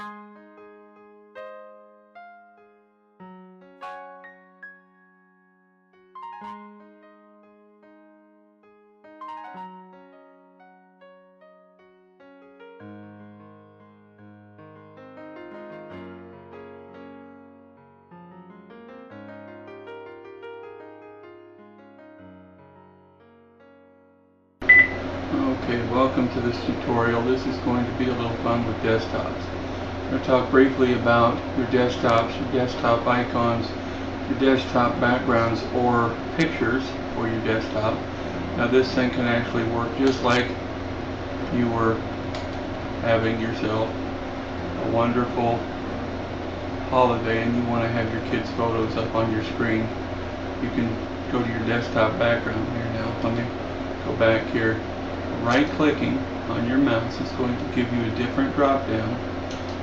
Okay, welcome to this tutorial. This is going to be a little fun with desktops. I'm going to talk briefly about your desktops, your desktop icons, your desktop backgrounds or pictures for your desktop. Now this thing can actually work just like you were having yourself a wonderful holiday and you want to have your kids' photos up on your screen. You can go to your desktop background here now. Let me go back here. Right-clicking on your mouse is going to give you a different drop-down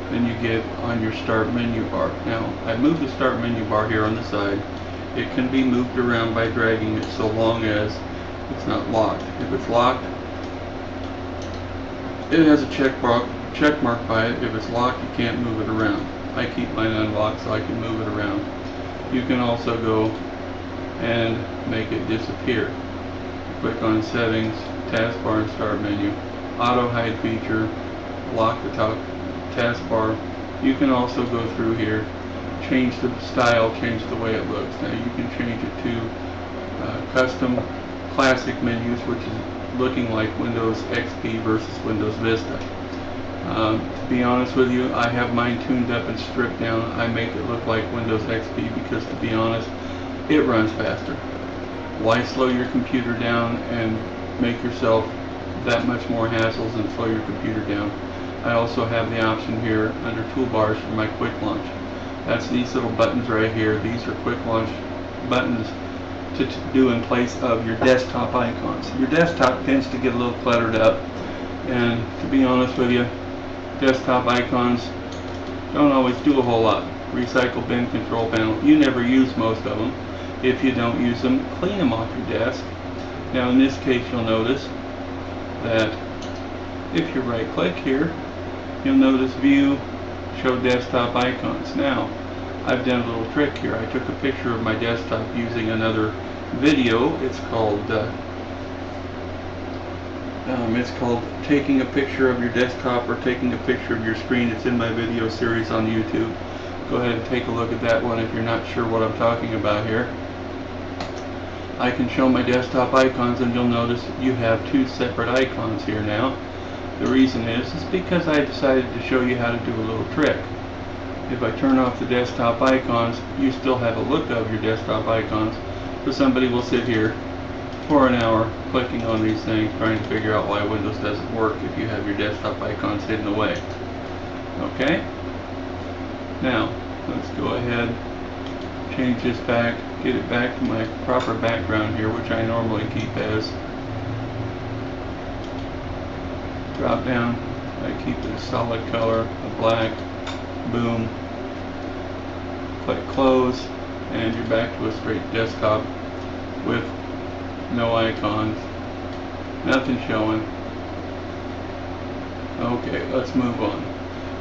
than you get on your Start menu bar. Now, I moved the Start menu bar here on the side. It can be moved around by dragging it so long as it's not locked. If it's locked, it has a check mark by it. If it's locked, you can't move it around. I keep mine unlocked so I can move it around. You can also go and make it disappear. Click on Settings, Taskbar and Start menu, Auto Hide feature, lock the top taskbar. You can also go through here, change the style, change the way it looks. Now you can change it to custom classic menus, which is looking like Windows XP versus Windows Vista. To be honest with you, I have mine tuned up and stripped down. I make it look like Windows XP because, to be honest, it runs faster. Why slow your computer down and make yourself that much more hassles and slow your computer down? I also have the option here under toolbars for my quick launch. That's these little buttons right here. These are quick launch buttons to do in place of your desktop icons. Your desktop tends to get a little cluttered up, and to be honest with you, desktop icons don't always do a whole lot. Recycle bin, control panel, you never use most of them. If you don't use them, clean them off your desk. Now in this case, you'll notice that if you right click here, you'll notice View, Show Desktop Icons. Now, I've done a little trick here. I took a picture of my desktop using another video. It's called taking a picture of your desktop or taking a picture of your screen. It's in my video series on YouTube. Go ahead and take a look at that one if you're not sure what I'm talking about here. I can show my desktop icons and you'll notice you have two separate icons here now. The reason is because I decided to show you how to do a little trick. If I turn off the desktop icons, you still have a look of your desktop icons, so somebody will sit here for an hour clicking on these things trying to figure out why Windows doesn't work if you have your desktop icons hidden away. Okay? Now, let's go ahead, change this back, get it back to my proper background here, which I normally keep as drop down. I keep it a solid color of black. Boom. Click close, and you're back to a straight desktop with no icons, nothing showing. Okay, let's move on.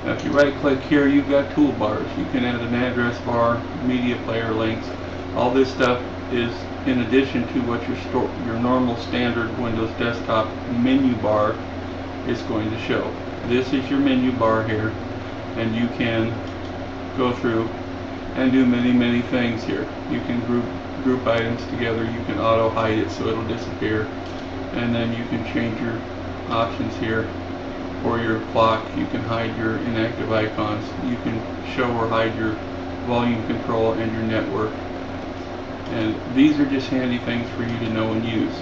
Now if you right click here, you've got toolbars. You can add an address bar, media player links. All this stuff is in addition to what your normal standard Windows desktop menu bar is going to show. This is your menu bar here, and you can go through and do many things here. You can group items together. You can auto hide it so it'll disappear, and then you can change your options here. For your clock, you can hide your inactive icons. You can show or hide your volume control and your network. And these are just handy things for you to know and use.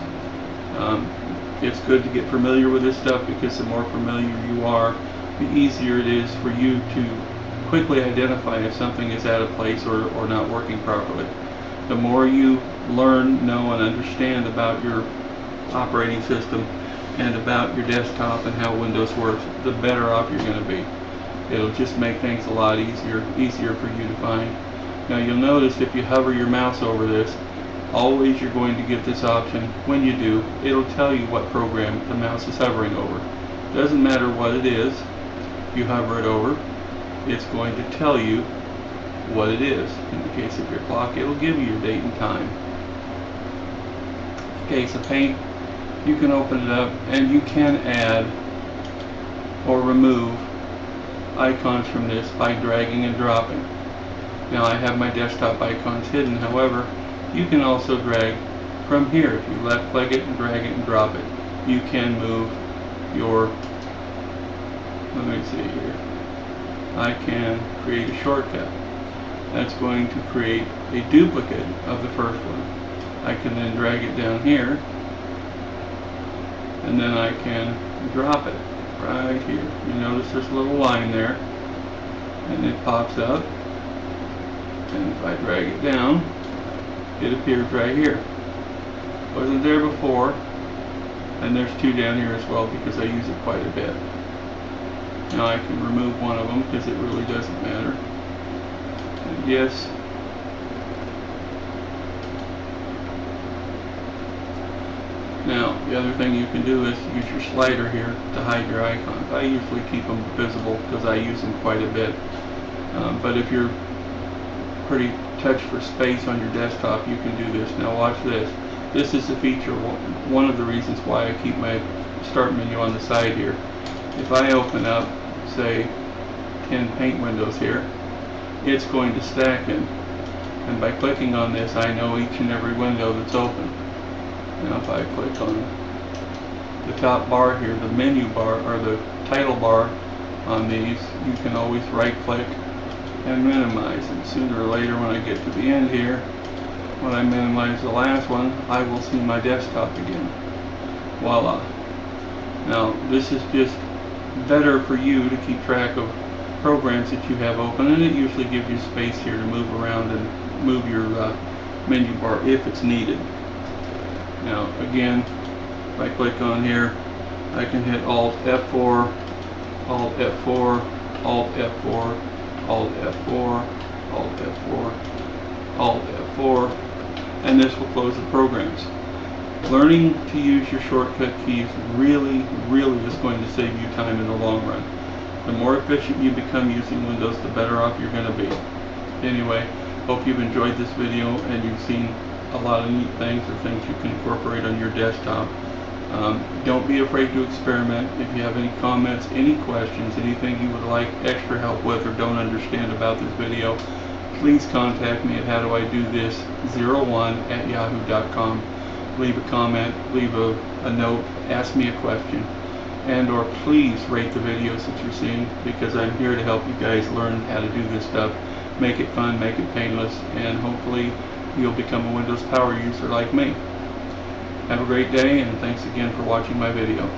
It's good to get familiar with this stuff because the more familiar you are, the easier it is for you to quickly identify if something is out of place or not working properly. The more you learn, know, and understand about your operating system and about your desktop and how Windows works, the better off you're going to be. It'll just make things a lot easier for you to find. Now you'll notice if you hover your mouse over this, always you're going to get this option. When you do, it'll tell you what program the mouse is hovering over. Doesn't matter what it is, you hover it over, it's going to tell you what it is. In the case of your clock, it'll give you your date and time. In the case of paint, you can open it up and you can add or remove icons from this by dragging and dropping. Now I have my desktop icons hidden, however, you can also drag from here. If you left click it and drag it and drop it, you can move your, let me see here, I can create a shortcut. That's going to create a duplicate of the first one. I can then drag it down here, and then I can drop it right here. You notice there's a little line there, and it pops up, and if I drag it down, it appears right here. Wasn't there before, and there's two down here as well because I use it quite a bit. Now I can remove one of them because it really doesn't matter. And yes, now the other thing you can do is use your slider here to hide your icons. I usually keep them visible because I use them quite a bit. But if you're pretty touched for space on your desktop, you can do this. Now watch this. This is a feature, one of the reasons why I keep my start menu on the side here. If I open up, say, 10 paint windows here, it's going to stack them. And by clicking on this, I know each and every window that's open. Now if I click on the top bar here, the menu bar, or the title bar on these, you can always right click and minimize. And sooner or later when I get to the end here, when I minimize the last one, I will see my desktop again. Voila. Now this is just better for you to keep track of programs that you have open, and it usually gives you space here to move around and move your menu bar if it's needed. Now again, if I click on here, I can hit Alt F4, Alt F4, Alt F4, Alt F4, Alt F4, Alt F4, and this will close the programs. Learning to use your shortcut keys really is going to save you time in the long run. The more efficient you become using Windows, the better off you're going to be. Anyway, hope you've enjoyed this video and you've seen a lot of neat things or things you can incorporate on your desktop. Don't be afraid to experiment. If you have any comments, any questions, anything you would like extra help with or don't understand about this video, please contact me at howdoidothis01@yahoo.com. Leave a comment, leave a note, ask me a question, and or please rate the videos that you're seeing, because I'm here to help you guys learn how to do this stuff. Make it fun, make it painless, and hopefully you'll become a Windows Power user like me. Have a great day, and thanks again for watching my video.